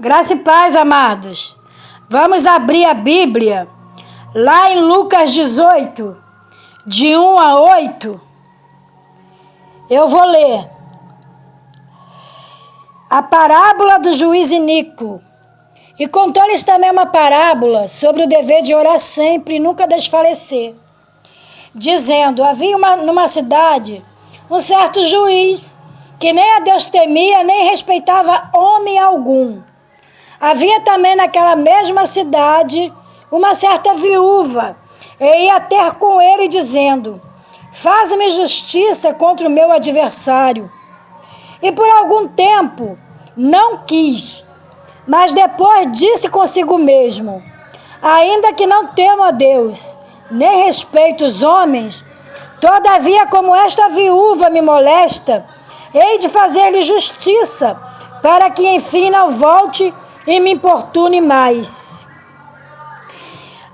Graça e paz, amados. Vamos abrir a Bíblia lá em Lucas 18, de 1 a 8. Eu vou ler. A parábola do juiz iníquo. E contou-lhes também uma parábola sobre o dever de orar sempre e nunca desfalecer, dizendo: havia numa cidade um certo juiz que nem a Deus temia, nem respeitava homem algum. Havia também naquela mesma cidade uma certa viúva, e ia ter com ele, dizendo: faze-me justiça contra o meu adversário. E por algum tempo não quis, mas depois disse consigo mesmo: ainda que não temo a Deus, nem respeito os homens, todavia, como esta viúva me molesta, hei de fazer-lhe justiça, para que enfim não volte e me importune mais.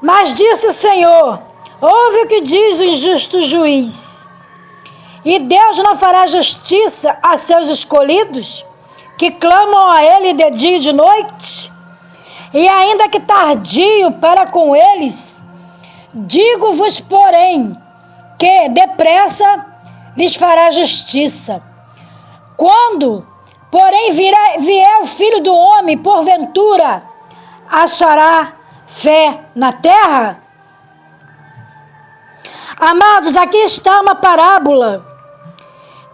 Mas disse o Senhor: ouve o que diz o injusto juiz. E Deus não fará justiça a seus escolhidos, que clamam a Ele de dia e de noite? E ainda que tardio para com eles, digo-vos, porém, que depressa lhes fará justiça. Quando, porém, vier o Filho do Homem, porventura, achará fé na terra? Amados, aqui está uma parábola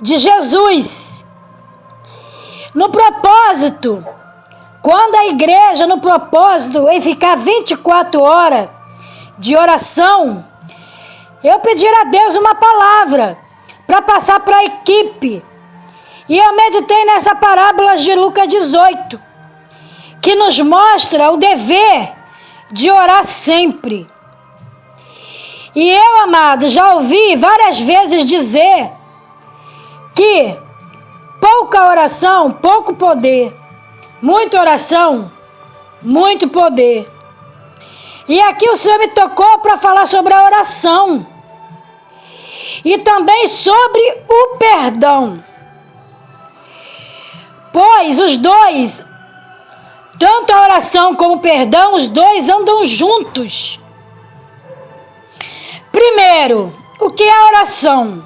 de Jesus. No propósito, quando a igreja, no propósito em ficar 24 horas de oração, eu pedir a Deus uma palavra para passar para a equipe. E eu meditei nessa parábola de Lucas 18, que nos mostra o dever de orar sempre. E eu, amado, já ouvi várias vezes dizer que pouca oração, pouco poder. Muita oração, muito poder. E aqui o Senhor me tocou para falar sobre a oração. E também sobre o perdão. Pois os dois, tanto a oração como o perdão, os dois andam juntos. Primeiro, o que é a oração?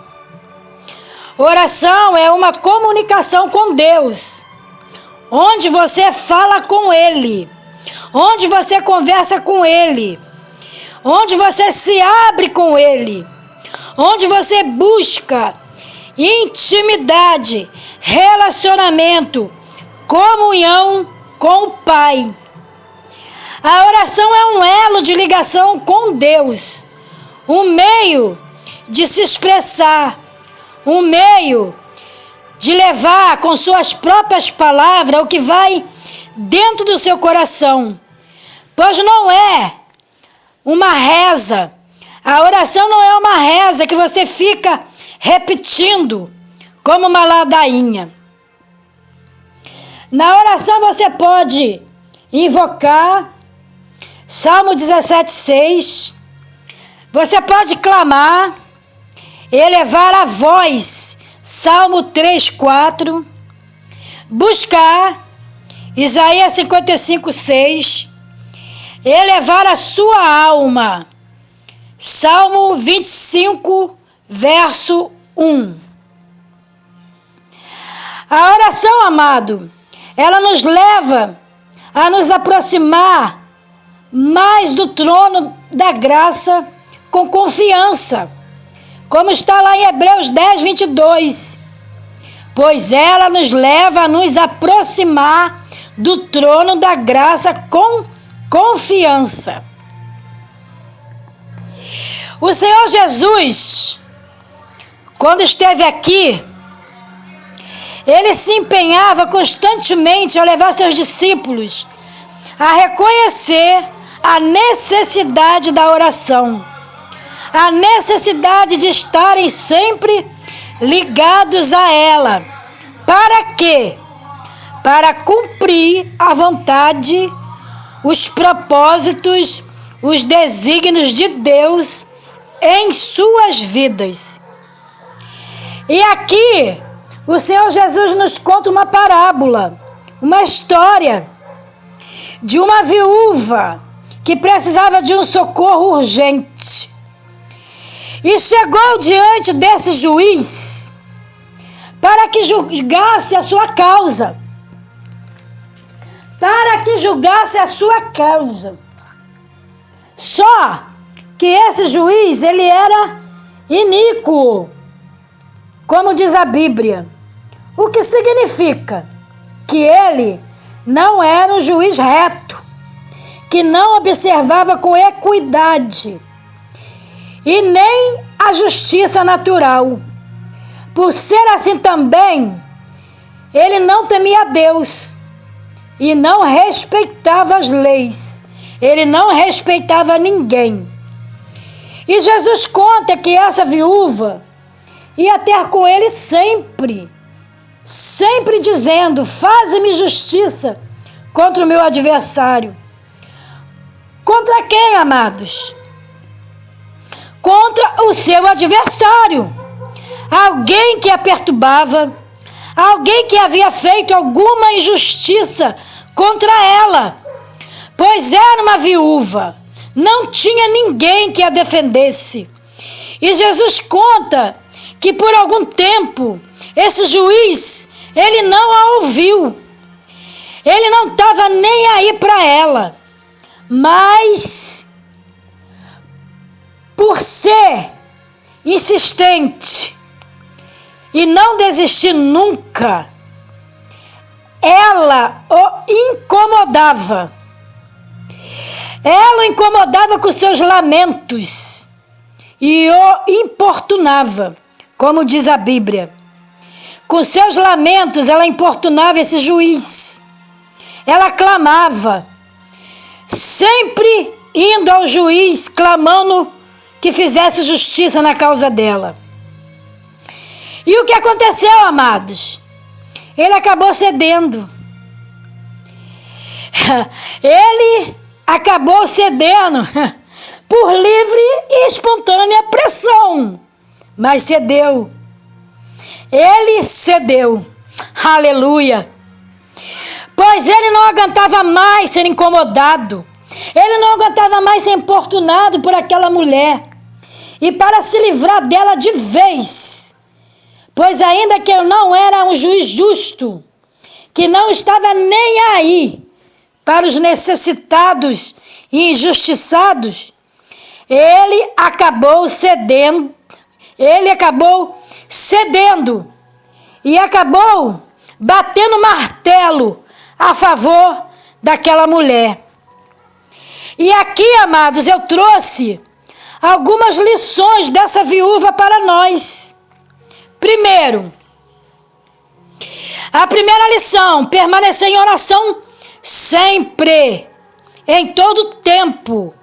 Oração é uma comunicação com Deus, onde você fala com Ele, onde você conversa com Ele, onde você se abre com Ele, onde você busca intimidade, relacionamento, comunhão com o Pai. A oração é um elo de ligação com Deus, um meio de se expressar, um meio de levar com suas próprias palavras o que vai dentro do seu coração. Pois não é uma reza. A oração não é uma reza que você fica repetindo como uma ladainha. Na oração você pode invocar Salmo 17:6. Você pode clamar, elevar a voz, Salmo 3:4. Buscar Isaías 55:6. Elevar a sua alma, Salmo 25, verso 1. A oração, amado, ela nos leva a nos aproximar mais do trono da graça com confiança, como está lá em Hebreus 10:22. Pois ela nos leva a nos aproximar do trono da graça com confiança. O Senhor Jesus, quando esteve aqui, Ele se empenhava constantemente a levar seus discípulos a reconhecer a necessidade da oração, a necessidade de estarem sempre ligados a ela. Para quê? Para cumprir a vontade, os propósitos, os desígnios de Deus em suas vidas. E aqui o Senhor Jesus nos conta uma parábola, uma história de uma viúva que precisava de um socorro urgente. E chegou diante desse juiz para que julgasse a sua causa. Só que esse juiz, ele era iníquo, como diz a Bíblia. O que significa que ele não era um juiz reto, que não observava com equidade e nem a justiça natural. Por ser assim também, ele não temia Deus e não respeitava as leis. Ele não respeitava ninguém. E Jesus conta que essa viúva ia ter com ele sempre dizendo: faze-me justiça contra o meu adversário. Contra quem, amados? Contra o seu adversário. Alguém que a perturbava, alguém que havia feito alguma injustiça contra ela, pois era uma viúva, não tinha ninguém que a defendesse. E Jesus conta que por algum tempo esse juiz, ele não a ouviu, ele não estava nem aí para ela, mas por ser insistente e não desistir nunca, ela o incomodava. Ela o incomodava com seus lamentos e o importunava, como diz a Bíblia. Com seus lamentos, ela importunava esse juiz. Ela clamava, sempre indo ao juiz, clamando que fizesse justiça na causa dela. E o que aconteceu, amados? Ele acabou cedendo. Ele acabou cedendo por livre e espontânea pressão, mas cedeu. Ele cedeu. Aleluia. Pois ele não aguentava mais ser incomodado. Ele não aguentava mais ser importunado por aquela mulher. E para se livrar dela de vez, pois ainda que ele não era um juiz justo, que não estava nem aí para os necessitados e injustiçados, ele acabou cedendo e acabou batendo martelo a favor daquela mulher. E aqui, amados, eu trouxe algumas lições dessa viúva para nós. Primeiro, a primeira lição: permanecer em oração sempre, em todo tempo,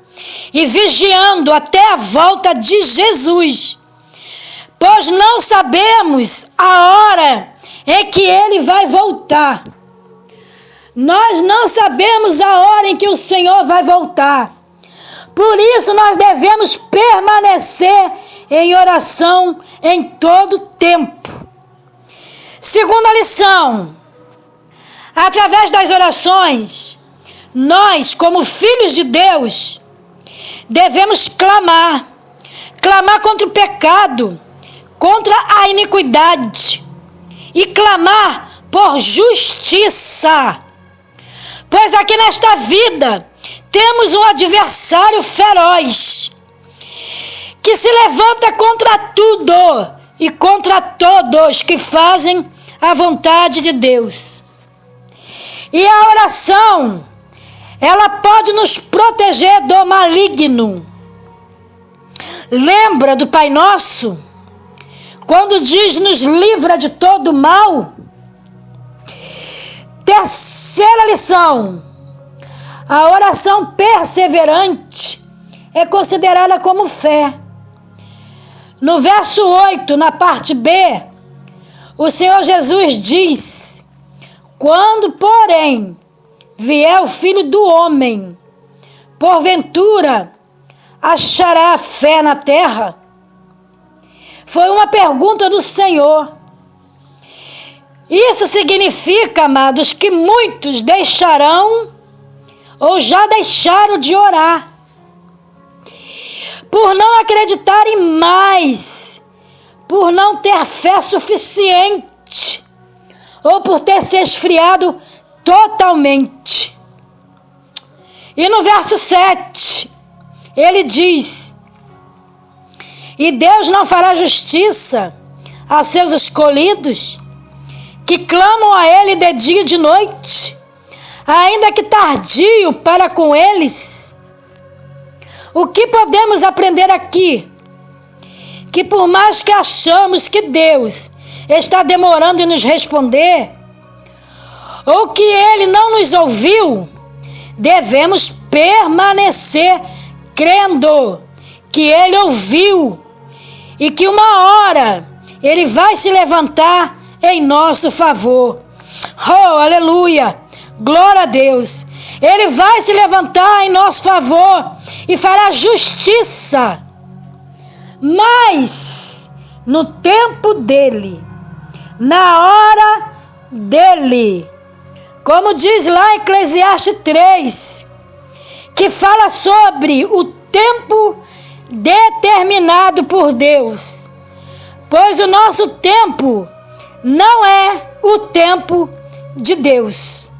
e vigiando até a volta de Jesus, pois não sabemos a hora em que ele vai voltar. Nós não sabemos a hora em que o Senhor vai voltar. Por isso nós devemos permanecer em oração em todo tempo. Segunda lição: através das orações, nós, como filhos de Deus, devemos clamar contra o pecado, contra a iniquidade e clamar por justiça. Pois aqui nesta vida temos um adversário feroz que se levanta contra tudo e contra todos que fazem a vontade de Deus. E a oração, ela pode nos proteger do maligno. Lembra do Pai Nosso? Quando diz: nos livra de todo mal. Terceira lição: a oração perseverante é considerada como fé. No verso 8, na parte B, o Senhor Jesus diz: quando, porém, vier o Filho do Homem, porventura achará fé na terra? Foi uma pergunta do Senhor. Isso significa, amados, que muitos deixarão ou já deixaram de orar, por não acreditarem mais, por não ter fé suficiente, ou por ter se esfriado totalmente. E no verso 7, ele diz: e Deus não fará justiça aos seus escolhidos, que clamam a Ele de dia e de noite, ainda que tardio para com eles. O que podemos aprender aqui? Que por mais que achamos que Deus está demorando em nos responder, ou que Ele não nos ouviu, devemos permanecer crendo que Ele ouviu e que uma hora Ele vai se levantar em nosso favor. Oh, aleluia! Glória a Deus! Ele vai se levantar em nosso favor e fará justiça. Mas no tempo dele, na hora dele, como diz lá em Eclesiastes 3, que fala sobre o tempo determinado por Deus, pois o nosso tempo não é o tempo de Deus.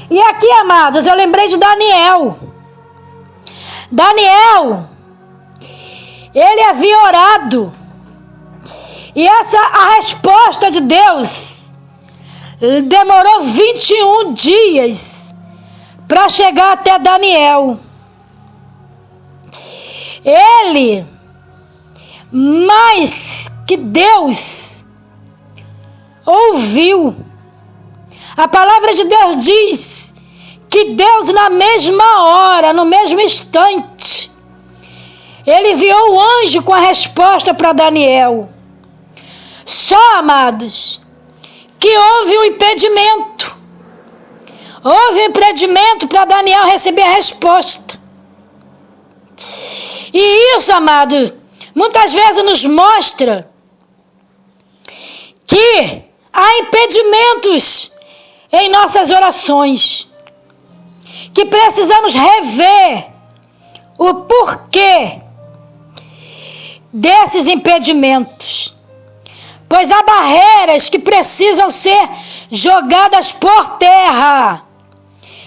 E aqui, amados, eu lembrei de Daniel. Daniel, ele havia orado, e a resposta de Deus demorou 21 dias para chegar até Daniel. Ele, mais que Deus, ouviu. A palavra de Deus diz que Deus, na mesma hora, no mesmo instante, Ele enviou o anjo com a resposta para Daniel. Só, amados, que houve um impedimento. Houve um impedimento para Daniel receber a resposta. E isso, amados, muitas vezes nos mostra que há impedimentos em nossas orações, que precisamos rever o porquê desses impedimentos, pois há barreiras que precisam ser jogadas por terra,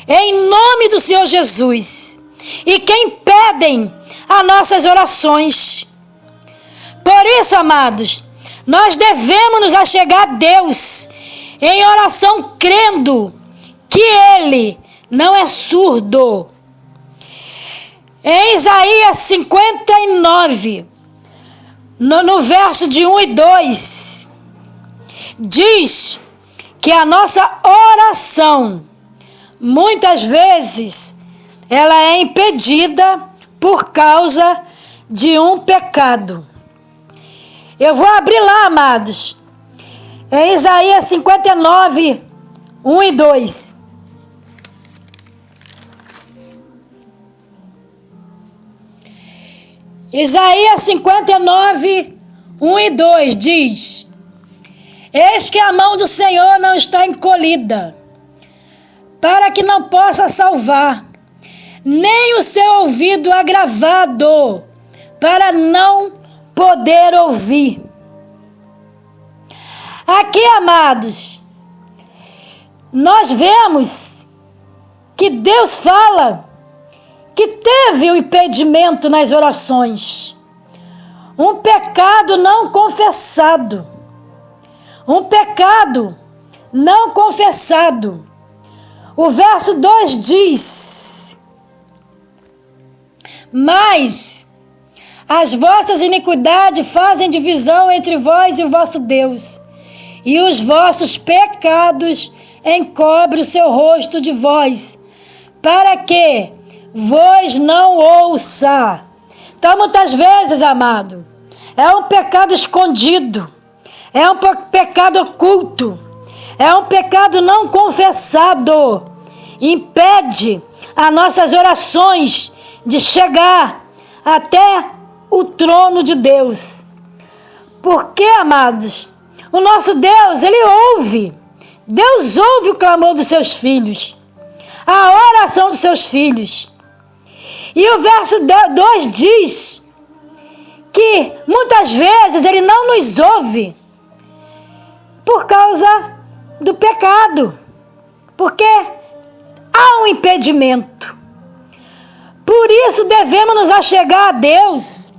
em nome do Senhor Jesus, e que impedem as nossas orações. Por isso, amados, nós devemos nos achegar a Deus em oração, crendo que Ele não é surdo. Em Isaías 59, no verso de 1 e 2, diz que a nossa oração, muitas vezes, ela é impedida por causa de um pecado. Eu vou abrir lá, amados, em Isaías 59, 1 e 2. Isaías 59, 1 e 2 diz: eis que a mão do Senhor não está encolhida, para que não possa salvar, nem o seu ouvido agravado, para não poder ouvir. Aqui, amados, nós vemos que Deus fala que teve um impedimento nas orações, um pecado não confessado, um pecado não confessado. O verso 2 diz: mas as vossas iniquidades fazem divisão entre vós e o vosso Deus, e os vossos pecados encobrem o seu rosto de vós, para que vós não ouça. Então, muitas vezes, amado, é um pecado escondido, é um pecado oculto, é um pecado não confessado, impede as nossas orações de chegar até o trono de Deus. Porque, amados, o nosso Deus, Ele ouve. Deus ouve o clamor dos seus filhos. a oração dos seus filhos. E o verso 2 diz que muitas vezes Ele não nos ouve por causa do pecado, porque há um impedimento. Por isso devemos nos achegar a Deus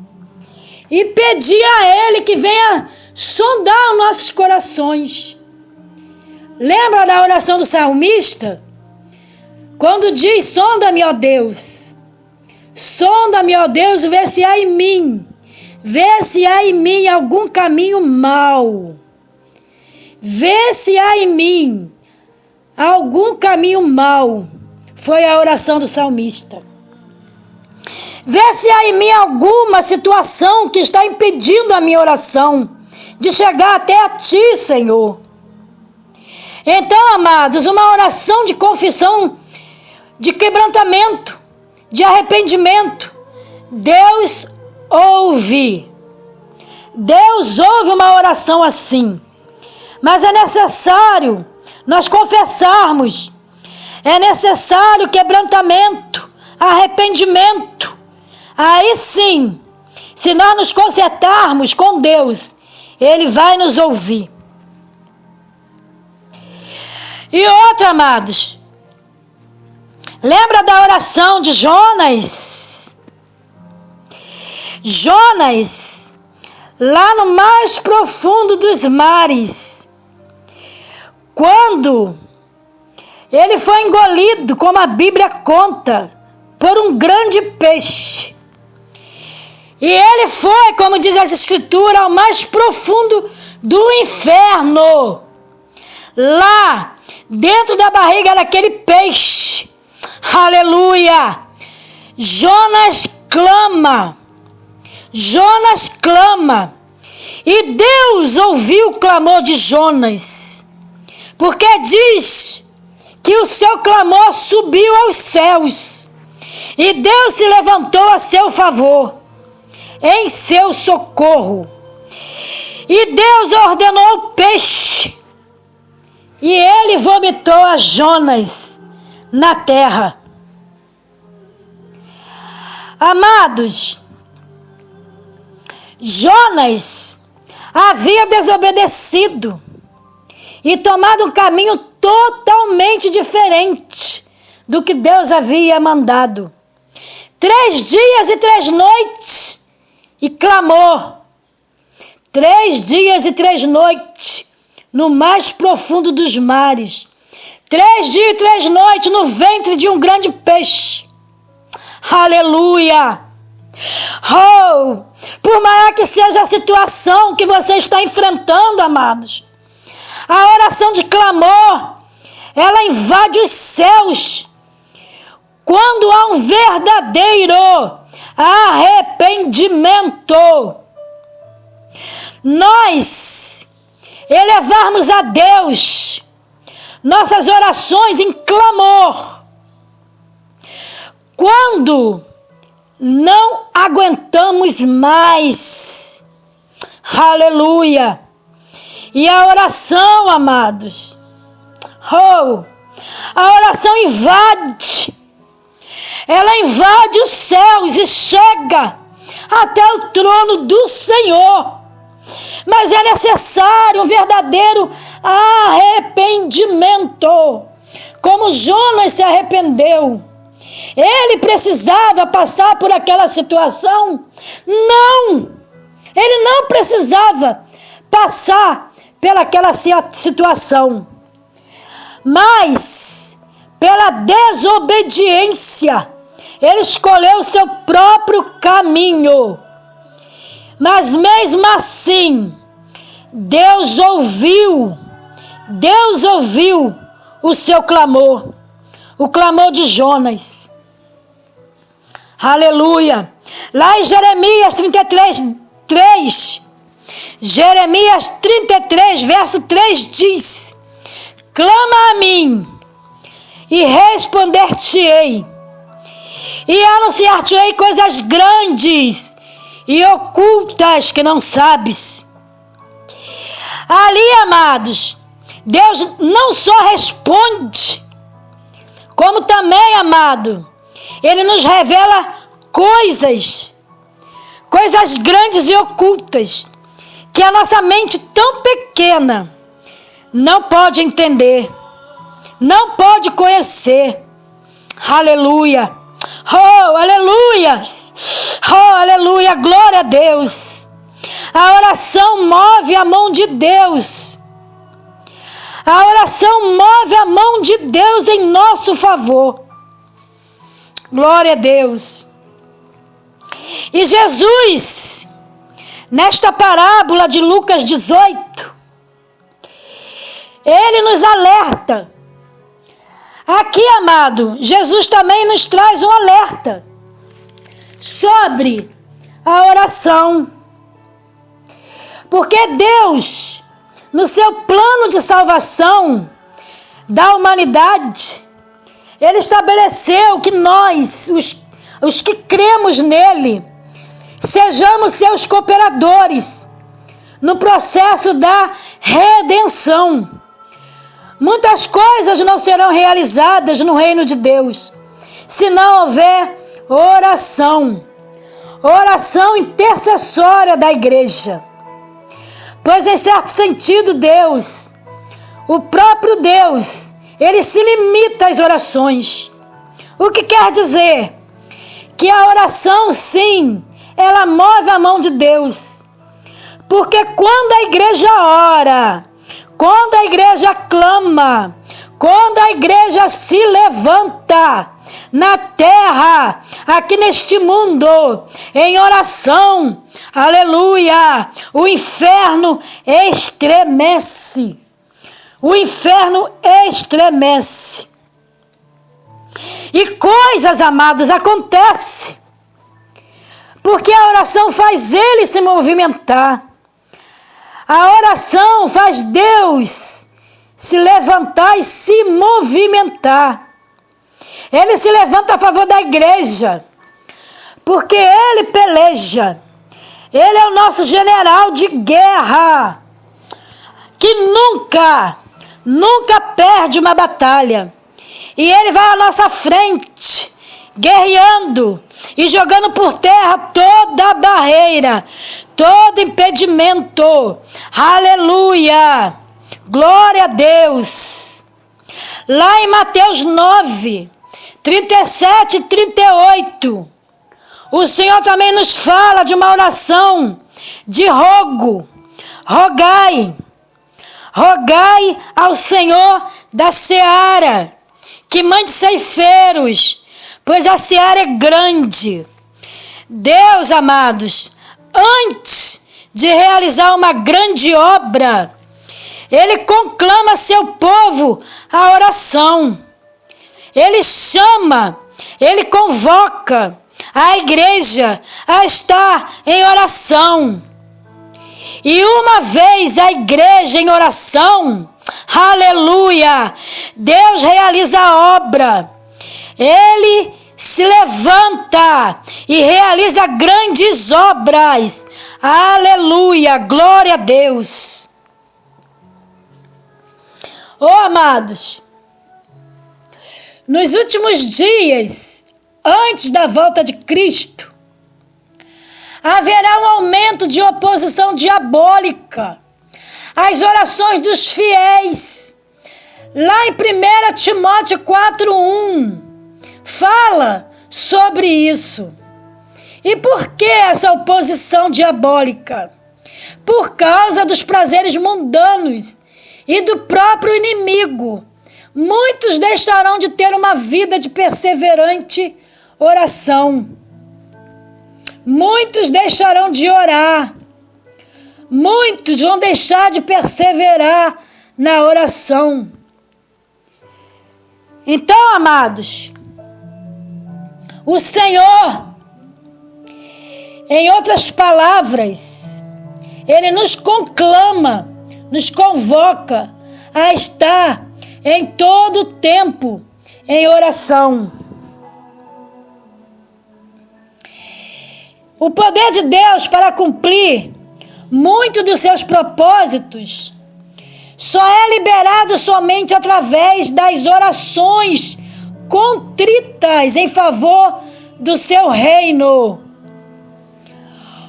e pedir a Ele que venha sondar os nossos corações. Lembra da oração do salmista? Quando diz: sonda-me, ó Deus. Sonda-me, ó Deus, vê se há em mim. Vê se há em mim algum caminho mau. Vê se há em mim algum caminho mau. Foi a oração do salmista. Vê se há em mim alguma situação que está impedindo a minha oração de chegar até a Ti, Senhor. Então, amados, uma oração de confissão, de quebrantamento, de arrependimento, Deus ouve. Deus ouve uma oração assim. Mas é necessário nós confessarmos. É necessário quebrantamento, arrependimento. Aí sim, se nós nos consertarmos com Deus, Ele vai nos ouvir. E outra, amados, lembra da oração de Jonas? Jonas, lá no mais profundo dos mares, quando ele foi engolido, como a Bíblia conta, por um grande peixe. E ele foi, como diz as Escrituras, ao mais profundo do inferno. Lá, dentro da barriga daquele peixe. Aleluia! Jonas clama. Jonas clama. E Deus ouviu o clamor de Jonas. Porque diz que o seu clamor subiu aos céus. E Deus se levantou a seu favor, em seu socorro. E Deus ordenou o peixe. E ele vomitou a Jonas na terra. Amados, Jonas havia desobedecido e tomado um caminho totalmente diferente do que Deus havia mandado. 3 dias e 3 noites e clamou. 3 dias e 3 noites no mais profundo dos mares. 3 dias e 3 noites no ventre de um grande peixe. Aleluia! Oh, por maior que seja a situação que você está enfrentando, amados, a oração de clamor, ela invade os céus quando há um verdadeiro arrependimento. Nós elevarmos a Deus nossas orações em clamor, quando não aguentamos mais. Aleluia! E a oração, amados, a oração invade. Ela invade os céus e chega até o trono do Senhor. Mas é necessário um verdadeiro arrependimento. Como Jonas se arrependeu. Ele precisava passar por aquela situação? Não! Ele não precisava passar pelaquela situação. Mas, pela desobediência, ele escolheu o seu próprio caminho. Mas mesmo assim, Deus ouviu o seu clamor, o clamor de Jonas. Aleluia! Lá em Jeremias 33:3, Jeremias 33, verso 3 diz: clama a mim e responder-te-ei, e anunciar-te-ei coisas grandes e ocultas que não sabes. Ali, amados, Deus não só responde, como como também, amado, Ele nos revela coisas grandes e ocultas, que a nossa mente tão pequena não pode entender, não pode conhecer. Aleluia! Oh, aleluia! Oh, aleluia! Glória a Deus! A oração move a mão de Deus. A oração move a mão de Deus em nosso favor. Glória a Deus! E Jesus, nesta parábola de Lucas 18, Ele nos alerta. Aqui, amado, Jesus também nos traz um alerta sobre a oração. Porque Deus, no seu plano de salvação da humanidade, Ele estabeleceu que nós, os que cremos nele, sejamos seus cooperadores no processo da redenção. Muitas coisas não serão realizadas no reino de Deus se não houver oração intercessória da igreja. Pois, em certo sentido, Deus, o próprio Deus, Ele se limita às orações. O que quer dizer? Que a oração, sim, ela move a mão de Deus. Porque quando a igreja ora, quando a igreja clama, quando a igreja se levanta na terra, aqui neste mundo, em oração, aleluia, o inferno estremece. O inferno estremece. E coisas, amados, acontecem. Porque a oração faz ele se movimentar. A oração faz Deus se levantar e se movimentar. Ele se levanta a favor da igreja, porque Ele peleja. Ele é o nosso general de guerra, que nunca perde uma batalha. E Ele vai à nossa frente, guerreando e jogando por terra toda a barreira, todo impedimento. Aleluia! Glória a Deus! Lá em Mateus 9, 37 e 38, o Senhor também nos fala de uma oração de rogo. Rogai ao Senhor da seara, que mande ceifeiros, pois a seara é grande. Deus, amados, antes de realizar uma grande obra, Ele conclama seu povo à oração. Ele chama, Ele convoca a igreja a estar em oração. E uma vez a igreja em oração, aleluia, Deus realiza a obra. Ele se levanta e realiza grandes obras. Aleluia, glória a Deus. Oh, amados, nos últimos dias, antes da volta de Cristo, haverá um aumento de oposição diabólica às orações dos fiéis. Lá em 1 Timóteo 4:1, fala sobre isso. E por que essa oposição diabólica? Por causa dos prazeres mundanos e do próprio inimigo. Muitos deixarão de ter uma vida de perseverante oração. Muitos deixarão de orar. Muitos vão deixar de perseverar na oração. Então, amados, o Senhor, em outras palavras, Ele nos conclama, nos convoca a estar em todo o tempo em oração. O poder de Deus para cumprir muitos dos seus propósitos só é liberado somente através das orações contritas em favor do seu reino.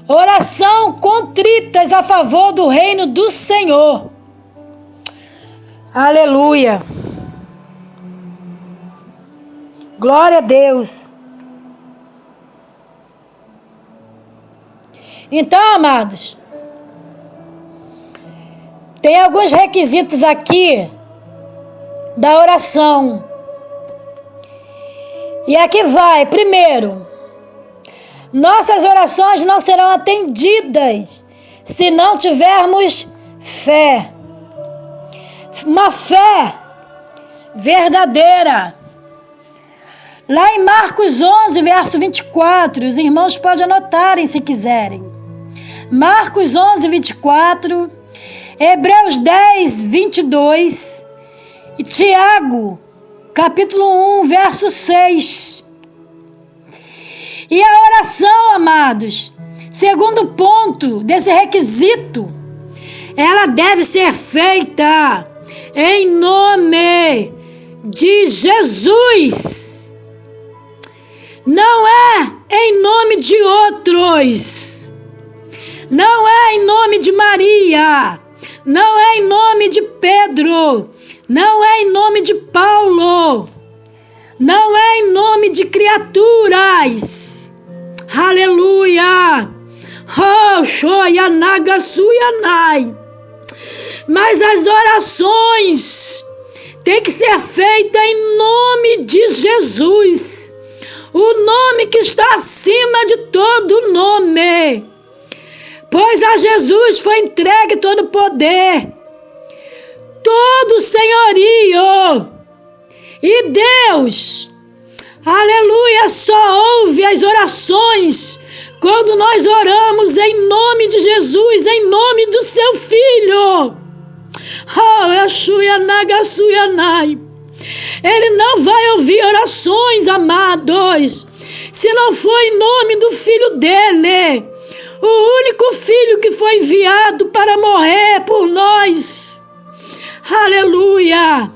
Oração contritas a favor do reino do Senhor. Aleluia. Glória a Deus. Então, amados, tem alguns requisitos aqui da oração. E aqui vai. Primeiro, nossas orações não serão atendidas se não tivermos fé. Uma fé verdadeira. Lá em Marcos 11, verso 24, os irmãos podem anotarem se quiserem. Marcos 11, 24, Hebreus 10, 22 e Tiago, capítulo 1, verso 6. E a oração, amados, segundo ponto desse requisito, ela deve ser feita em nome de Jesus. Não é em nome de outros. Não é em nome de Maria. Não é em nome de Pedro. Não é em nome de Paulo. Não é em nome de criaturas. Aleluia. Oh, shoyanagasuyanai. Mas as orações têm que ser feitas em nome de Jesus. O nome que está acima de todo nome. Pois a Jesus foi entregue todo o poder, todo o senhorio. E Deus, aleluia, só ouve as orações quando nós oramos em nome de Jesus, em nome do seu Filho. Oh, Yashuyanagasuyanai. Ele não vai ouvir orações, amados, se não for em nome do Filho dele, o único Filho que foi enviado para morrer por nós. Aleluia.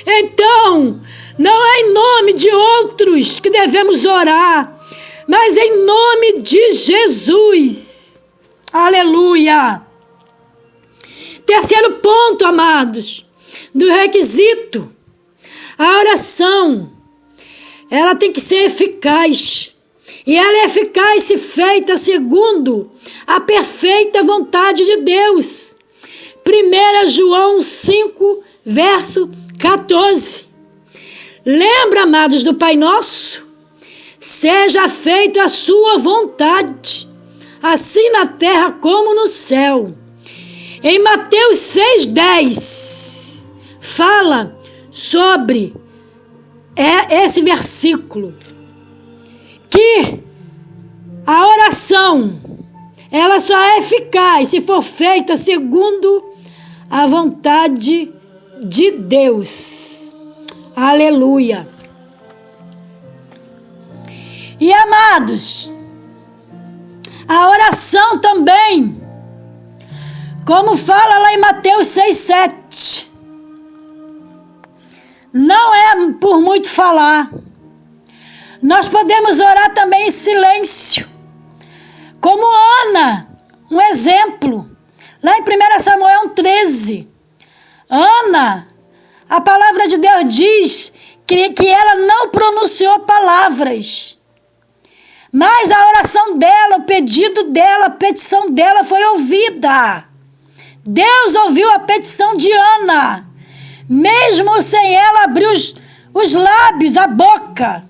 Então, não é em nome de outros que devemos orar, mas em nome de Jesus. Aleluia. Terceiro ponto, amados, do requisito. A oração, ela tem que ser eficaz. E ela é eficaz se feita segundo a perfeita vontade de Deus. 1 João 5, verso 14. Lembra, amados, do Pai Nosso? Seja feita a sua vontade, assim na terra como no céu. Em Mateus 6,10, fala sobre esse versículo, que a oração, ela só é eficaz se for feita segundo a vontade de Deus. Aleluia. E amados, a oração também, como fala lá em Mateus 6,7, não é por muito falar. Nós podemos orar também em silêncio. Como Ana, um exemplo. Lá em 1 Samuel 13. Ana, a palavra de Deus diz que ela não pronunciou palavras. Mas a oração dela, o pedido dela, a petição dela foi ouvida. Deus ouviu a petição de Ana, mesmo sem ela abrir os lábios, a boca,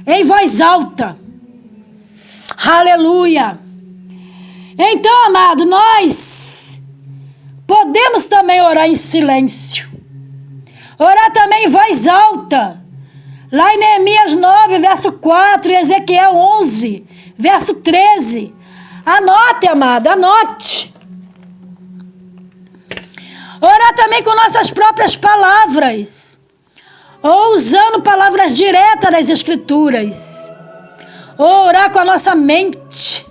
em voz alta. Aleluia. Então, amado, nós podemos também orar em silêncio. Orar também em voz alta. Lá em Neemias 9, verso 4, e Ezequiel 11, verso 13. Anote, amado, anote. Orar também com nossas próprias palavras, ou usando palavras diretas das Escrituras, ou orar com a nossa mente,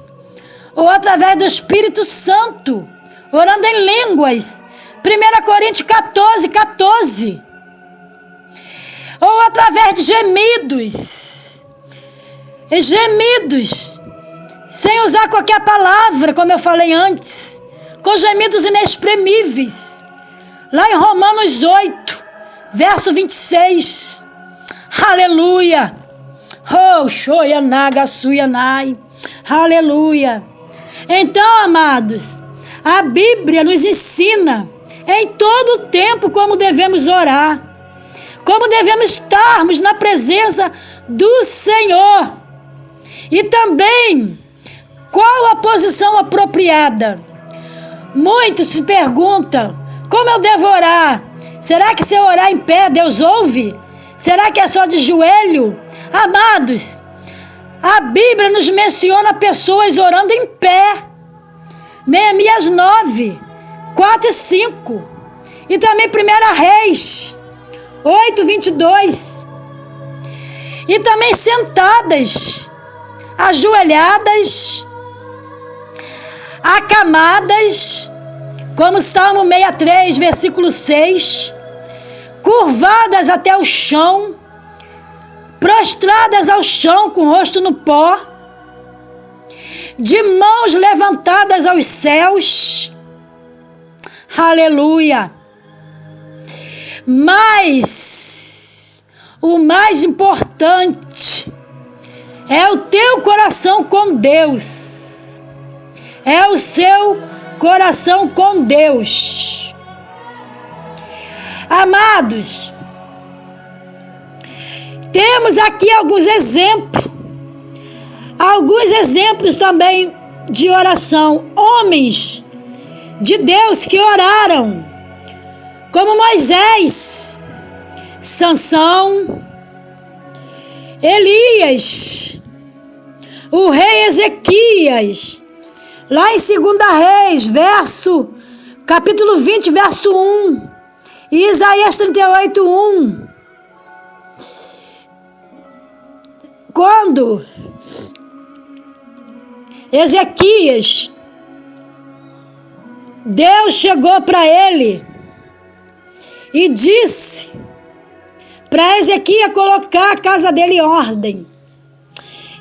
ou através do Espírito Santo, orando em línguas. 1 Coríntios 14, 14. Ou através através de gemidos. E gemidos, sem usar qualquer palavra, como eu falei antes, com gemidos inexprimíveis. Lá em Romanos 8, verso 26. Aleluia. Oh, shoyanaga suyanai. Aleluia. Então, amados, a Bíblia nos ensina em todo o tempo como devemos orar, como devemos estarmos na presença do Senhor. E também, qual a posição apropriada? Muitos se perguntam, como eu devo orar? Será que se eu orar em pé, Deus ouve? Será que é só de joelho? Amados, a Bíblia nos menciona pessoas orando em pé. Neemias 9, 4 e 5. E também 1 Reis 8, 22. E também sentadas, ajoelhadas, acamadas, como Salmo 63, versículo 6, curvadas até o chão, prostradas ao chão com o rosto no pó, de mãos levantadas aos céus. Aleluia. Mas o mais importante é o teu coração com Deus. É o seu coração com Deus. Amados, temos aqui alguns exemplos também de oração. Homens de Deus que oraram, como Moisés, Sansão, Elias, o rei Ezequias, lá em 2 Reis, capítulo 20, verso 1, e Isaías 38, 1. Quando Ezequias, Deus chegou para ele e disse para Ezequias colocar a casa dele em ordem.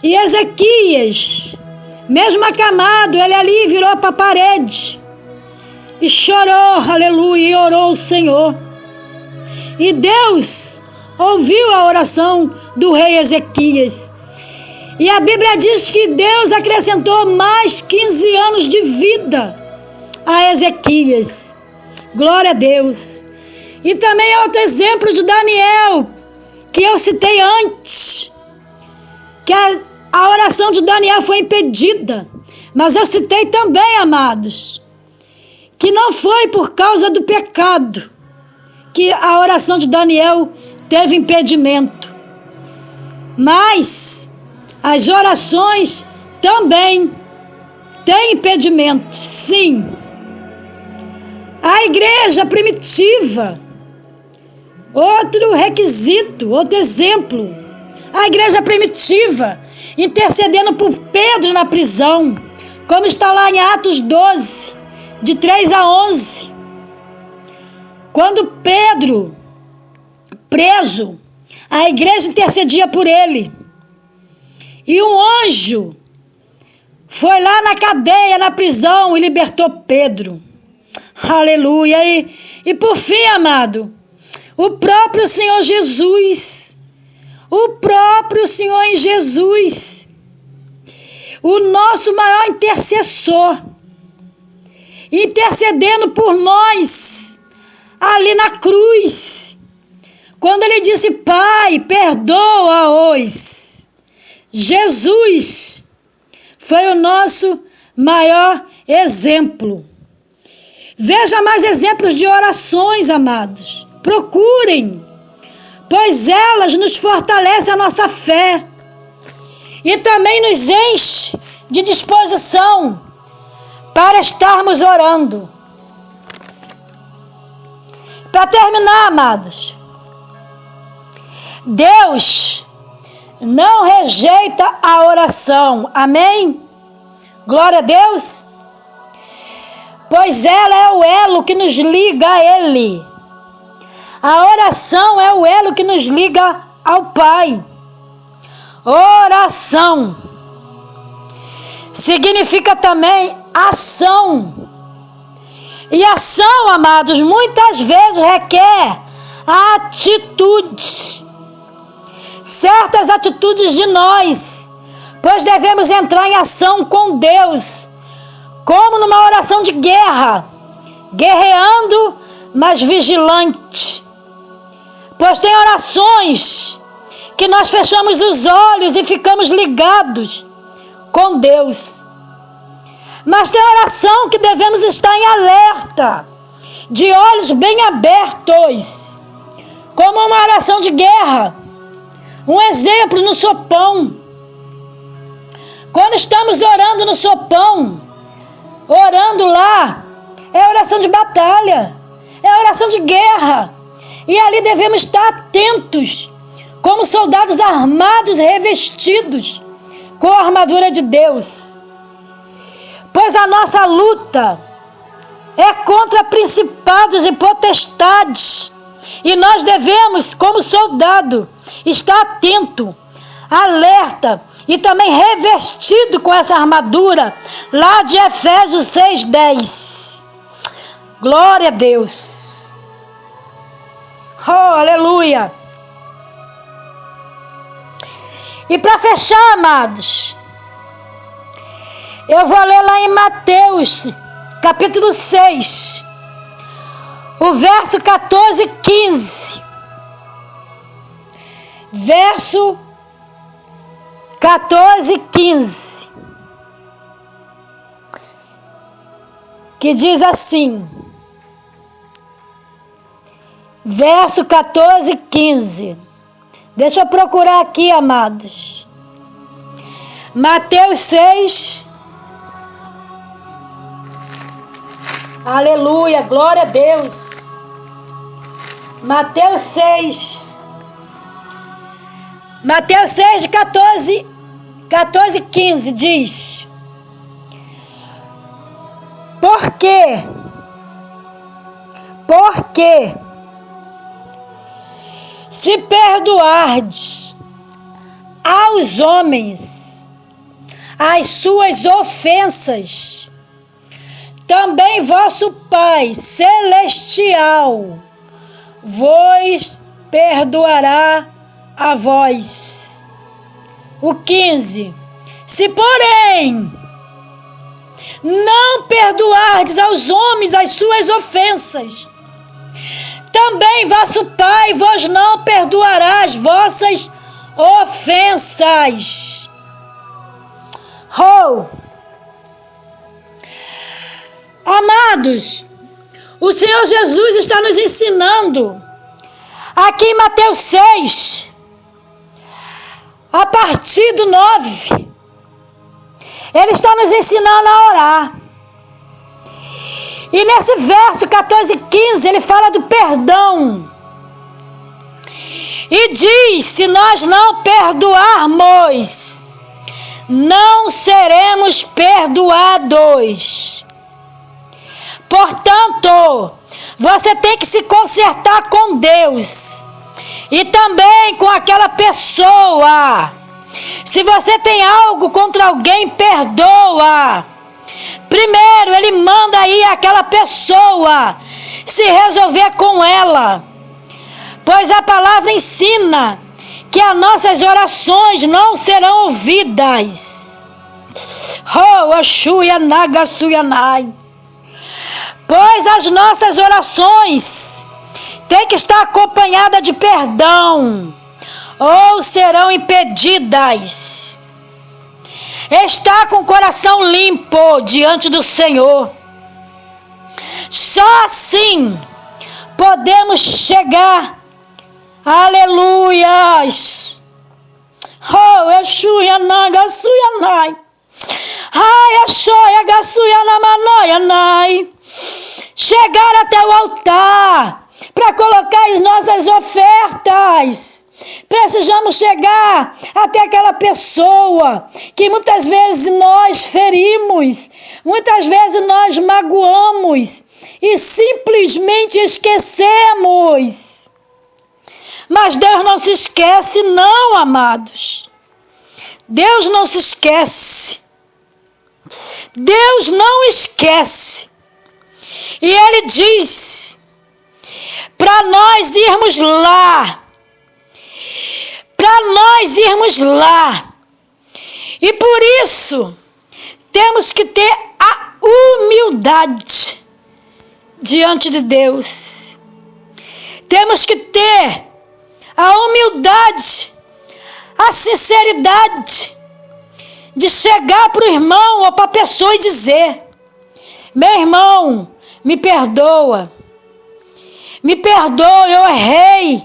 E Ezequias, mesmo acamado, ele ali virou para a parede e chorou, aleluia, e orou ao Senhor. E Deus ouviu a oração do rei Ezequias. E a Bíblia diz que Deus acrescentou mais 15 anos de vida a Ezequias. Glória a Deus. E também outro exemplo de Daniel, que eu citei antes, que a oração de Daniel foi impedida. Mas eu citei também, amados, que não foi por causa do pecado que a oração de Daniel teve impedimento. Mas as orações também têm impedimento, sim. A igreja primitiva, outro requisito, outro exemplo, a igreja primitiva intercedendo por Pedro na prisão, como está lá em Atos 12, de 3 a 11. Quando Pedro, preso, a igreja intercedia por ele. E um anjo foi lá na cadeia, na prisão, e libertou Pedro. Aleluia. E por fim, amado, o próprio Senhor Jesus, o nosso maior intercessor, intercedendo por nós ali na cruz, quando ele disse: Pai, perdoa-os. Jesus foi o nosso maior exemplo. Veja mais exemplos de orações, amados. Procurem, pois elas nos fortalecem a nossa fé e também nos enche de disposição para estarmos orando. Para terminar, amados, Deus não rejeita a oração. Amém? Glória a Deus. Pois ela é o elo que nos liga a Ele. A oração é o elo que nos liga ao Pai. Oração significa também ação. E ação, amados, muitas vezes requer atitudes. Certas atitudes de nós, pois devemos entrar em ação com Deus, como numa oração de guerra, guerreando, mas vigilante. Pois tem orações que nós fechamos os olhos e ficamos ligados com Deus. Mas tem oração que devemos estar em alerta, de olhos bem abertos, como uma oração de guerra. Um exemplo no sopão. Quando estamos orando no sopão, orando lá, é oração de batalha, é oração de guerra. E ali devemos estar atentos, como soldados armados, revestidos com a armadura de Deus. Pois a nossa luta é contra principados e potestades. E nós devemos, como soldado, estar atento, alerta e também revestido com essa armadura, lá de Efésios 6:10. Glória a Deus. Oh, aleluia. E para fechar, amados, eu vou ler lá em Mateus, capítulo 6, o verso 14 e 15. Verso 14 e 15. Que diz assim. Verso 14 e 15. Deixa eu procurar aqui, amados. Mateus 6. Aleluia, glória a Deus. Mateus 6. Mateus 6, de 14 e 15 diz: Porque se perdoardes aos homens as suas ofensas, também vosso Pai Celestial vos perdoará a vós. O 15. Se, porém, não perdoardes aos homens as suas ofensas, também vosso Pai vos não perdoará as vossas ofensas. Oh! Amados, o Senhor Jesus está nos ensinando aqui em Mateus 6, a partir do 9, Ele está nos ensinando a orar. E nesse verso 14 e 15, Ele fala do perdão. E diz, se nós não perdoarmos, não seremos perdoados. Portanto, você tem que se consertar com Deus e também com aquela pessoa. Se você tem algo contra alguém, perdoa. Primeiro, Ele manda aí aquela pessoa se resolver com ela. Pois a palavra ensina que as nossas orações não serão ouvidas. Oh, Oxuia Nagasuyanai. Pois as nossas orações têm que estar acompanhadas de perdão, ou serão impedidas. Está com o coração limpo diante do Senhor. Só assim podemos chegar. Aleluias. Oh, Exuia Nagasuyanai. Ai, Exoia Gasuyanamanoyanai. Chegar até o altar para colocar as nossas ofertas. Precisamos chegar até aquela pessoa que muitas vezes nós ferimos, muitas vezes nós magoamos e simplesmente esquecemos. Mas Deus não se esquece, não, amados. Deus não se esquece. Deus não esquece. E Ele diz para nós irmos lá. Para nós irmos lá. E por isso, temos que ter a humildade diante de Deus. Temos que ter a humildade, a sinceridade de chegar para o irmão ou para a pessoa e dizer: meu irmão, me perdoa. Me perdoa, eu errei.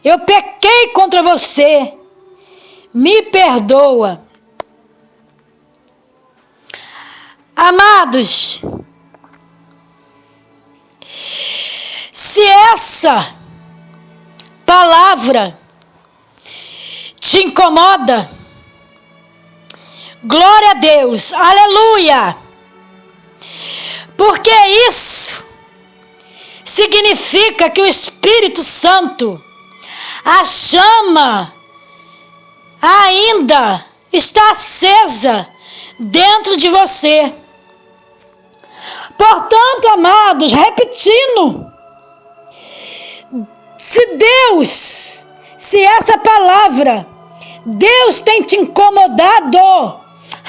Eu pequei contra você. Me perdoa. Amados, se essa palavra te incomoda, glória a Deus, aleluia, porque isso significa que o Espírito Santo, a chama ainda está acesa dentro de você. Portanto, amados, repetindo, se essa palavra, Deus tem te incomodado,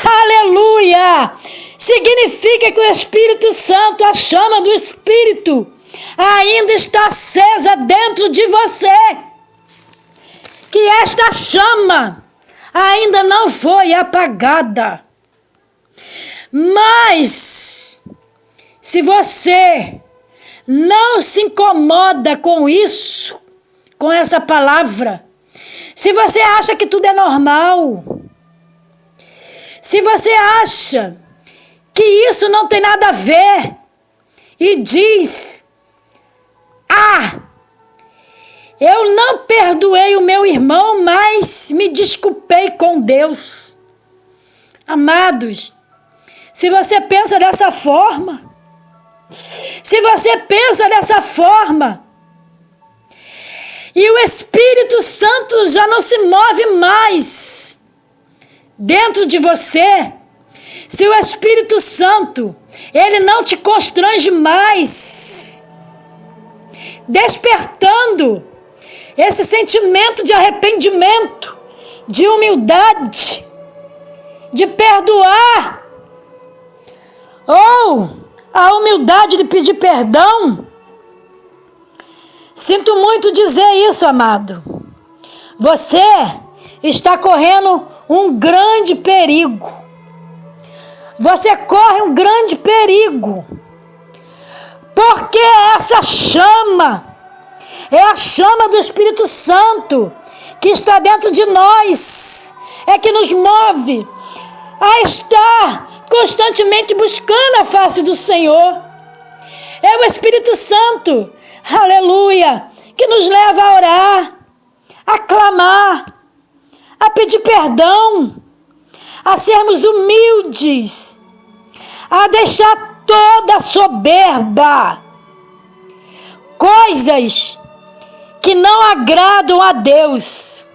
aleluia, significa que o Espírito Santo, a chama do Espírito, ainda está acesa dentro de você. Que esta chama ainda não foi apagada. Mas, se você não se incomoda com isso, com essa palavra, se você acha que tudo é normal, se você acha que isso não tem nada a ver, e diz: eu não perdoei o meu irmão, mas me desculpei com Deus. Amados, se você pensa dessa forma, e o Espírito Santo já não se move mais dentro de você, se o Espírito Santo, ele não te constrange mais, despertando esse sentimento de arrependimento, de humildade, de perdoar, ou a humildade de pedir perdão. Sinto muito dizer isso, amado. Você está correndo um grande perigo. Você corre um grande perigo. Porque essa chama é a chama do Espírito Santo que está dentro de nós, é que nos move a estar constantemente buscando a face do Senhor. É o Espírito Santo, aleluia, que nos leva a orar, a clamar, a pedir perdão, a sermos humildes, a deixar toda a soberba, coisas que não agradam a Deus,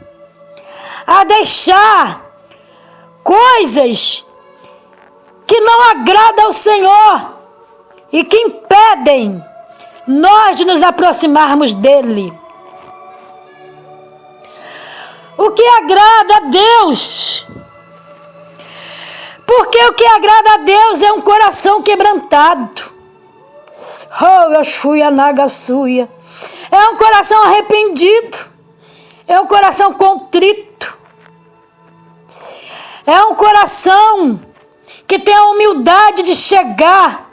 a deixar coisas que não agradam ao Senhor e que impedem nós de nos aproximarmos dele. O que agrada a Deus? Porque o que agrada a Deus é um coração quebrantado. Oh, Yashuya Nagasuya. É um coração arrependido. É um coração contrito. É um coração que tem a humildade de chegar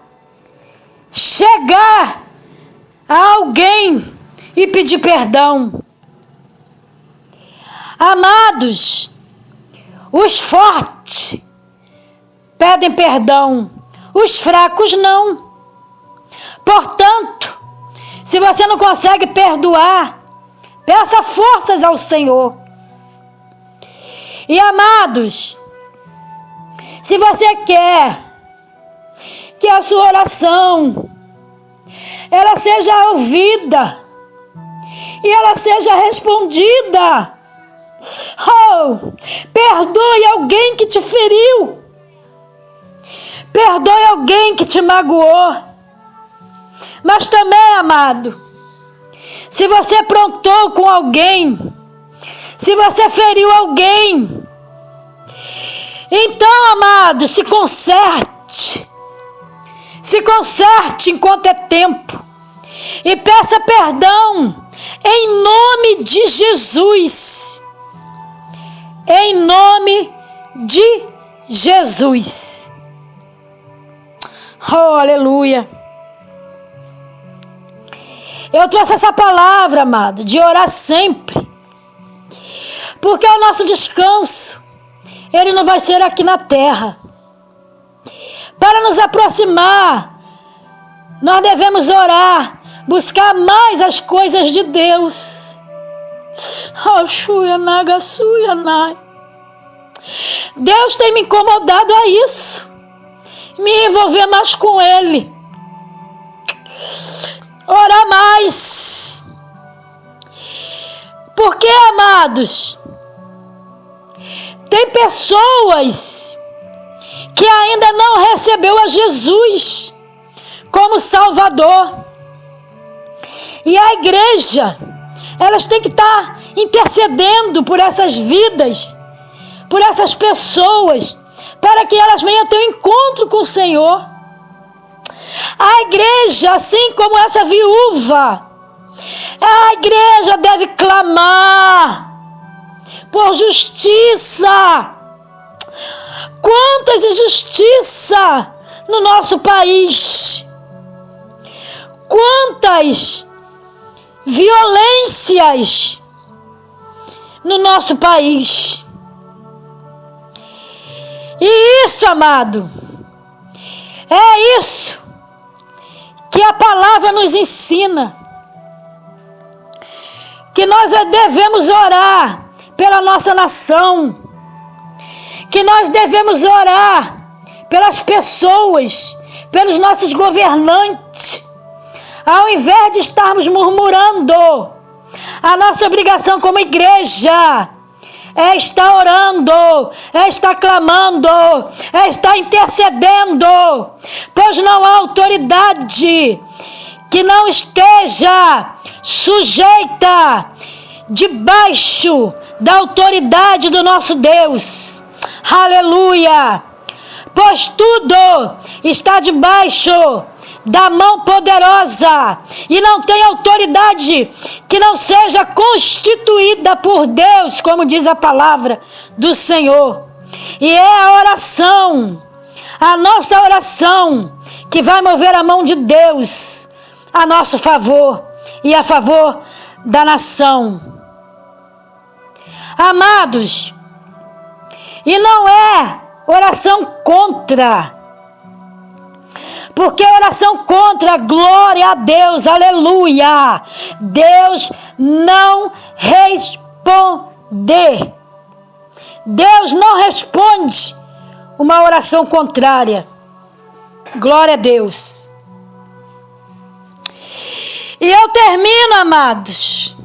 a alguém e pedir perdão. Amados, os fortes pedem perdão, os fracos não. Portanto, se você não consegue perdoar, peça forças ao Senhor. E amados, se você quer que a sua oração ela seja ouvida e ela seja respondida. Oh, perdoe alguém que te feriu. Perdoe alguém que te magoou. Mas também, amado, se você aprontou com alguém, se você feriu alguém, então, amado, se conserte. Se conserte enquanto é tempo. E peça perdão em nome de Jesus. Em nome de Jesus. Oh, aleluia. Eu trouxe essa palavra, amado, de orar sempre. Porque o nosso descanso, ele não vai ser aqui na terra. Para nos aproximar, nós devemos orar, buscar mais as coisas de Deus. Deus tem me incomodado a isso. Me envolver mais com Ele. Orar mais. Porque, amados, tem pessoas que ainda não recebeu a Jesus como Salvador. E a igreja, elas têm que estar intercedendo por essas vidas, por essas pessoas, para que elas venham ter um encontro com o Senhor. A igreja, assim como essa viúva, a igreja deve clamar por justiça. Quantas injustiças no nosso país. Quantas violências no nosso país. E isso, amado, é isso que a palavra nos ensina. Que nós devemos orar pela nossa nação. Que nós devemos orar pelas pessoas, pelos nossos governantes. Ao invés de estarmos murmurando, a nossa obrigação como igreja é estar orando, é estar clamando, é estar intercedendo, pois não há autoridade que não esteja sujeita debaixo da autoridade do nosso Deus. Aleluia! Pois tudo está debaixo da mão poderosa e não tem autoridade que não seja constituída por Deus, como diz a palavra do Senhor. E é a oração, a nossa oração, que vai mover a mão de Deus a nosso favor e a favor da nação. Amados, e não é oração contra, porque oração contra, glória a Deus, aleluia, Deus não responde. Deus não responde uma oração contrária. Glória a Deus. E eu termino, amados.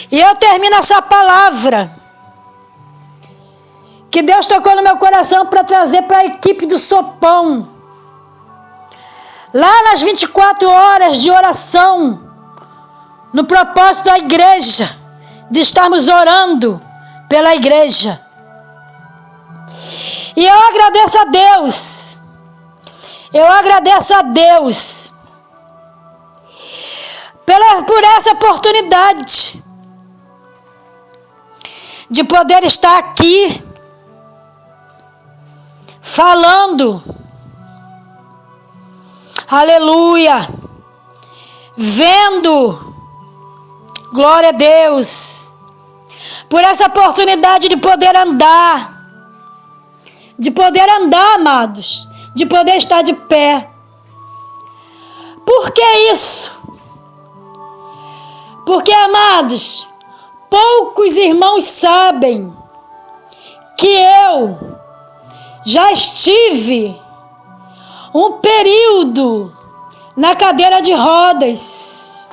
E eu termino essa palavra que Deus tocou no meu coração para trazer para a equipe do Sopão. Lá nas 24 horas de oração, no propósito da igreja, de estarmos orando pela igreja. E eu agradeço a Deus. Eu agradeço a Deus por essa oportunidade de poder estar aqui falando, aleluia, vendo, glória a Deus, por essa oportunidade de poder andar, amados, de poder estar de pé. Por que isso? Porque, amados, poucos irmãos sabem que eu já estive um período na cadeira de rodas.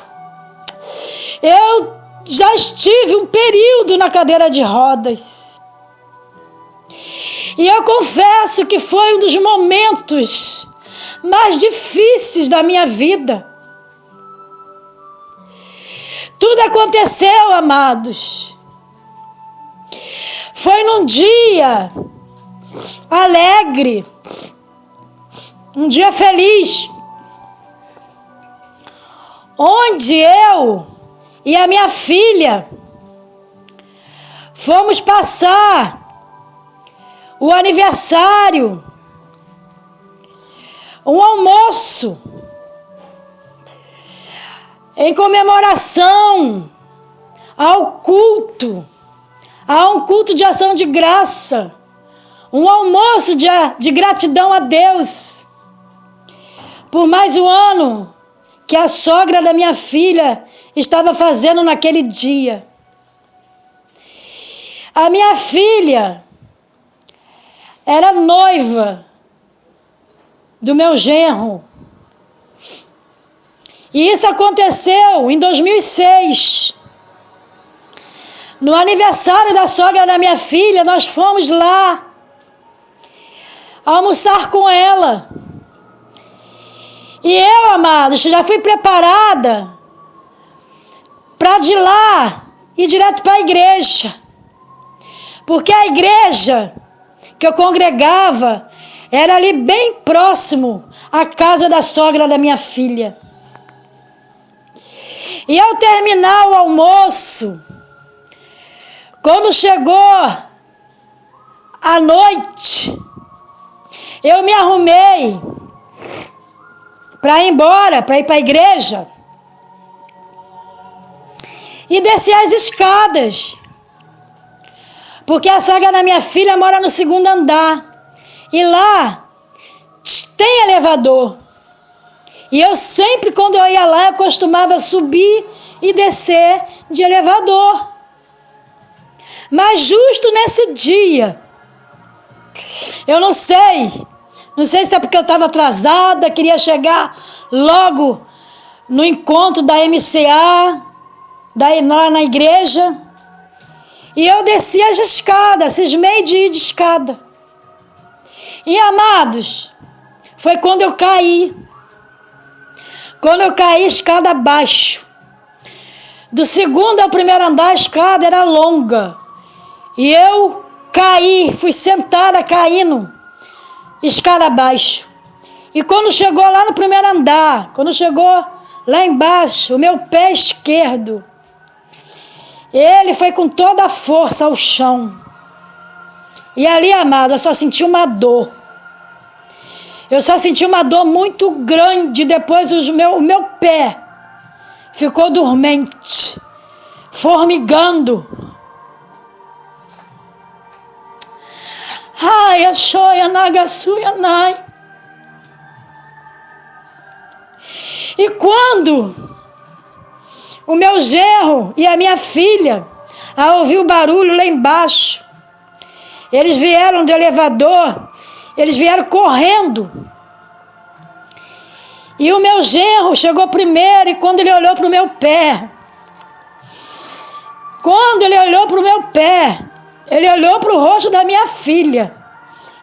Eu já estive um período na cadeira de rodas. E eu confesso que foi um dos momentos mais difíceis da minha vida. Tudo aconteceu, amados. Foi num dia alegre, um dia feliz, onde eu e a minha filha fomos passar o aniversário, um almoço, em comemoração ao culto, a um culto de ação de graça, um almoço de gratidão a Deus, por mais um ano que a sogra da minha filha estava fazendo naquele dia. A minha filha era noiva do meu genro. E isso aconteceu em 2006. No aniversário da sogra da minha filha, nós fomos lá almoçar com ela. E eu, amados, já fui preparada para de lá ir direto para a igreja. Porque a igreja que eu congregava era ali bem próximo à casa da sogra da minha filha. E ao terminar o almoço, quando chegou a noite, eu me arrumei para ir embora, para ir para a igreja, e desci as escadas, porque a sogra da minha filha mora no 2º andar, e lá tem elevador. E eu sempre, quando eu ia lá, eu costumava subir e descer de elevador. Mas justo nesse dia, eu não sei se é porque eu estava atrasada, queria chegar logo no encontro da MCA, lá na igreja, e eu desci as escadas, cismei de ir de escada. E, amados, foi quando eu caí. Quando eu caí escada abaixo. Do 2º ao 1º andar, a escada era longa. E eu caí, fui sentada caindo, escada abaixo. E quando chegou lá no 1º andar, quando chegou lá embaixo, o meu pé esquerdo, ele foi com toda a força ao chão. E ali, amado, eu só senti uma dor. Eu só senti uma dor muito grande. Depois o meu pé ficou dormente, formigando. Ai, Axóia, Nagasuyanai. E quando o meu genro e a minha filha, ao ouvir o barulho lá embaixo, eles vieram do elevador, eles vieram correndo. E o meu genro chegou primeiro, e quando ele olhou para o meu pé, ele olhou para o rosto da minha filha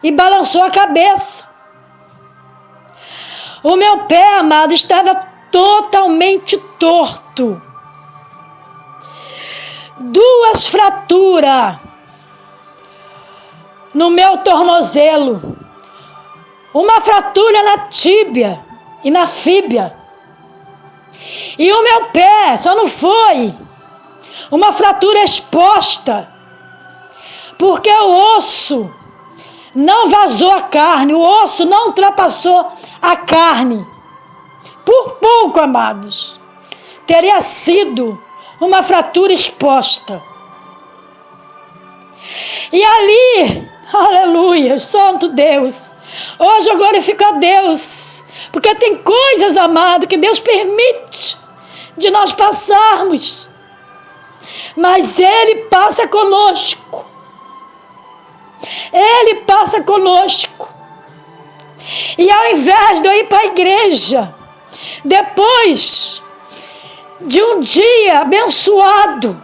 e balançou a cabeça. O meu pé, amado, estava totalmente torto. 2 fraturas no meu tornozelo. Uma fratura na tíbia e na fíbia. E o meu pé só não foi uma fratura exposta, porque o osso não vazou a carne, o osso não ultrapassou a carne. Por pouco, amados, teria sido uma fratura exposta. E ali, aleluia, santo Deus, hoje eu glorifico a Deus, porque tem coisas, amado, que Deus permite de nós passarmos, mas Ele passa conosco. Ele passa conosco. E ao invés de eu ir para a igreja, depois de um dia abençoado,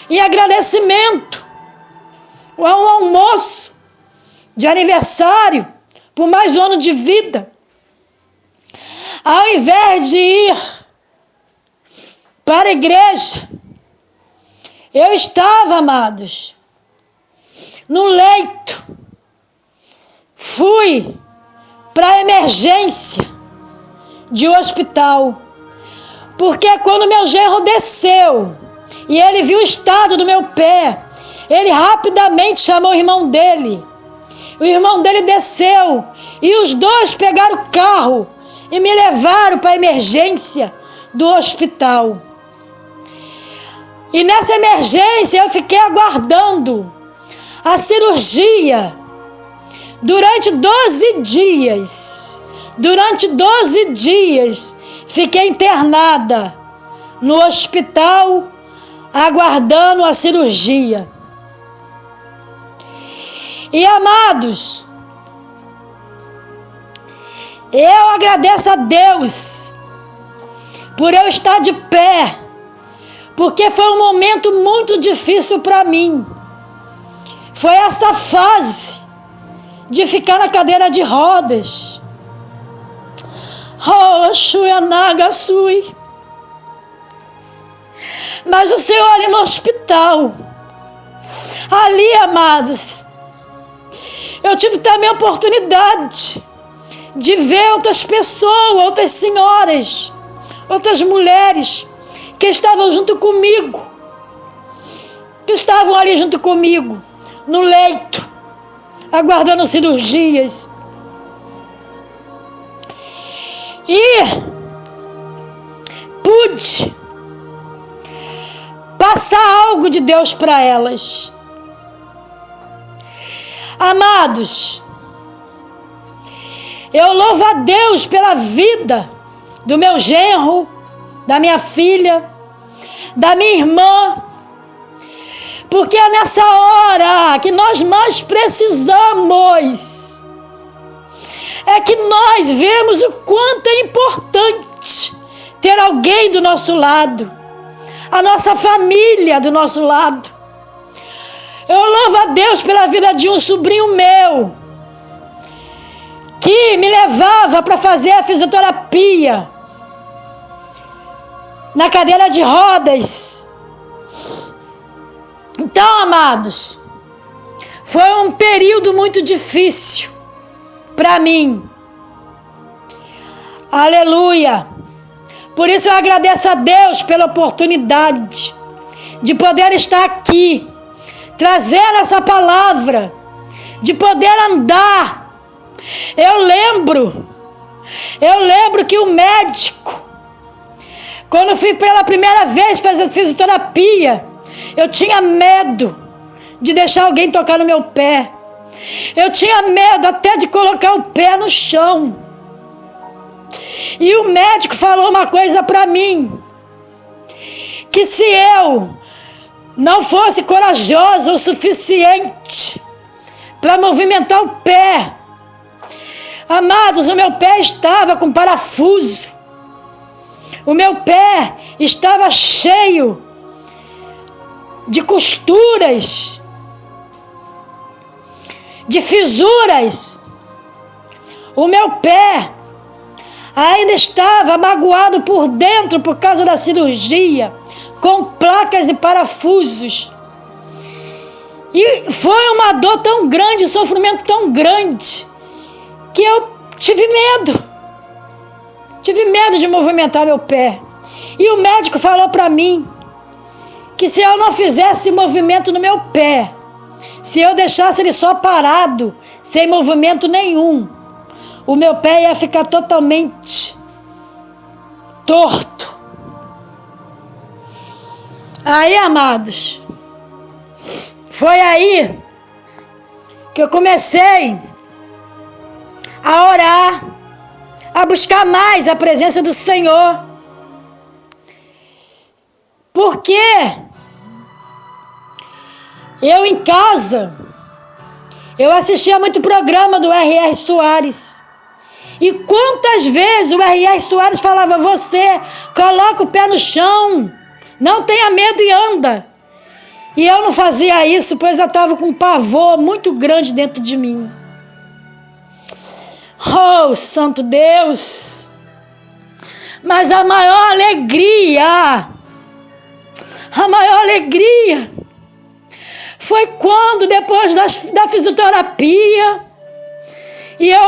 em agradecimento a um almoço de aniversário por mais um ano de vida, ao invés de ir para a igreja, eu estava, amados, no leito. Fui para a emergência de um hospital, porque quando meu genro desceu e ele viu o estado do meu pé, ele rapidamente chamou o irmão dele. O irmão dele desceu e os dois pegaram o carro e me levaram para a emergência do hospital. E nessa emergência eu fiquei aguardando a cirurgia durante 12 dias. Durante 12 dias fiquei internada no hospital aguardando a cirurgia. E amados, eu agradeço a Deus por eu estar de pé, porque foi um momento muito difícil para mim. Foi essa fase de ficar na cadeira de rodas. Oh, Xuanagasui. Mas o Senhor ali no hospital, ali, amados, eu tive também a oportunidade de ver outras pessoas, outras senhoras, outras mulheres que estavam junto comigo, que estavam ali junto comigo, no leito, aguardando cirurgias. E pude passar algo de Deus para elas. Amados, eu louvo a Deus pela vida do meu genro, da minha filha, da minha irmã, porque é nessa hora que nós mais precisamos, é que nós vemos o quanto é importante ter alguém do nosso lado, a nossa família do nosso lado. Eu louvo a Deus pela vida de um sobrinho meu, que me levava para fazer a fisioterapia na cadeira de rodas. Então, amados, foi um período muito difícil para mim. Aleluia! Por isso eu agradeço a Deus pela oportunidade de poder estar aqui, trazendo essa palavra, de poder andar. Eu lembro que o médico, quando eu fui pela primeira vez fazer fisioterapia, eu tinha medo de deixar alguém tocar no meu pé. Eu tinha medo até de colocar o pé no chão. E o médico falou uma coisa para mim, que se eu não fosse corajosa o suficiente para movimentar o pé, amados, o meu pé estava com parafuso, o meu pé estava cheio de costuras, de fisuras, o meu pé ainda estava magoado por dentro por causa da cirurgia, com placas e parafusos. E foi uma dor tão grande, um sofrimento tão grande, que eu tive medo. Tive medo de movimentar meu pé. E o médico falou para mim que se eu não fizesse movimento no meu pé, se eu deixasse ele só parado, sem movimento nenhum, o meu pé ia ficar totalmente torto. Aí, amados, foi aí que eu comecei a orar, a buscar mais a presença do Senhor. Porque eu em casa, eu assistia muito programa do R.R. Soares. E quantas vezes o R.R. Soares falava, você coloca o pé no chão, não tenha medo e anda. E eu não fazia isso, pois eu estava com um pavor muito grande dentro de mim. Oh, santo Deus! Mas a maior alegria foi quando, depois da fisioterapia, e eu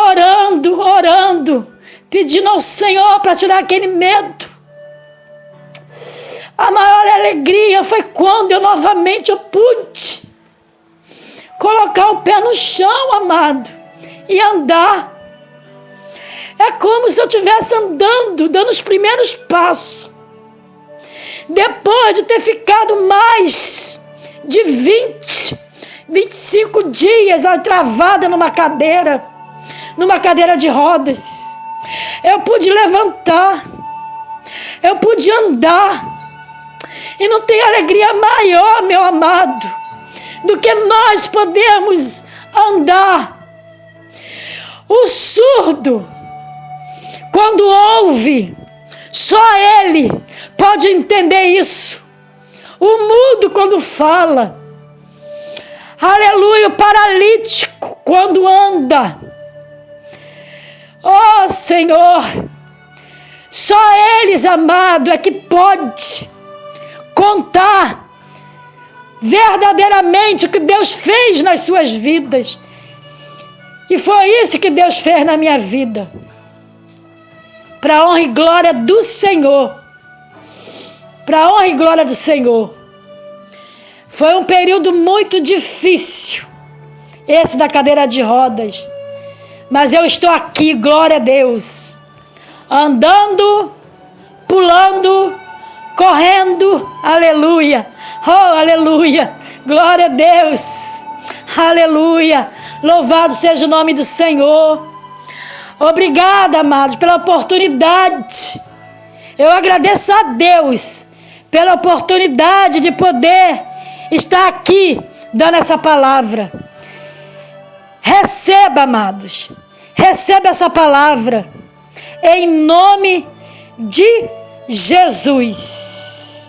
orando, pedindo ao Senhor para tirar aquele medo. A maior alegria foi quando eu pude colocar o pé no chão, amado, e andar. É como se eu estivesse andando, dando os primeiros passos. Depois de ter ficado mais de 25 dias travada numa cadeira de rodas, eu pude levantar, eu pude andar. E não tem alegria maior, meu amado, do que nós podemos andar. O surdo, quando ouve, só ele pode entender isso. O mudo, quando fala. Aleluia, o paralítico, quando anda. Oh, Senhor, só eles, amado, é que pode contar verdadeiramente o que Deus fez nas suas vidas. E foi isso que Deus fez na minha vida. Para a honra e glória do Senhor. Para a honra e glória do Senhor. Foi um período muito difícil, esse da cadeira de rodas. Mas eu estou aqui, glória a Deus. Andando, pulando, correndo, aleluia. Oh, aleluia. Glória a Deus. Aleluia. Louvado seja o nome do Senhor. Obrigada, amados, pela oportunidade. Eu agradeço a Deus pela oportunidade de poder estar aqui dando essa palavra. Receba, amados. Receba essa palavra. Em nome de Jesus.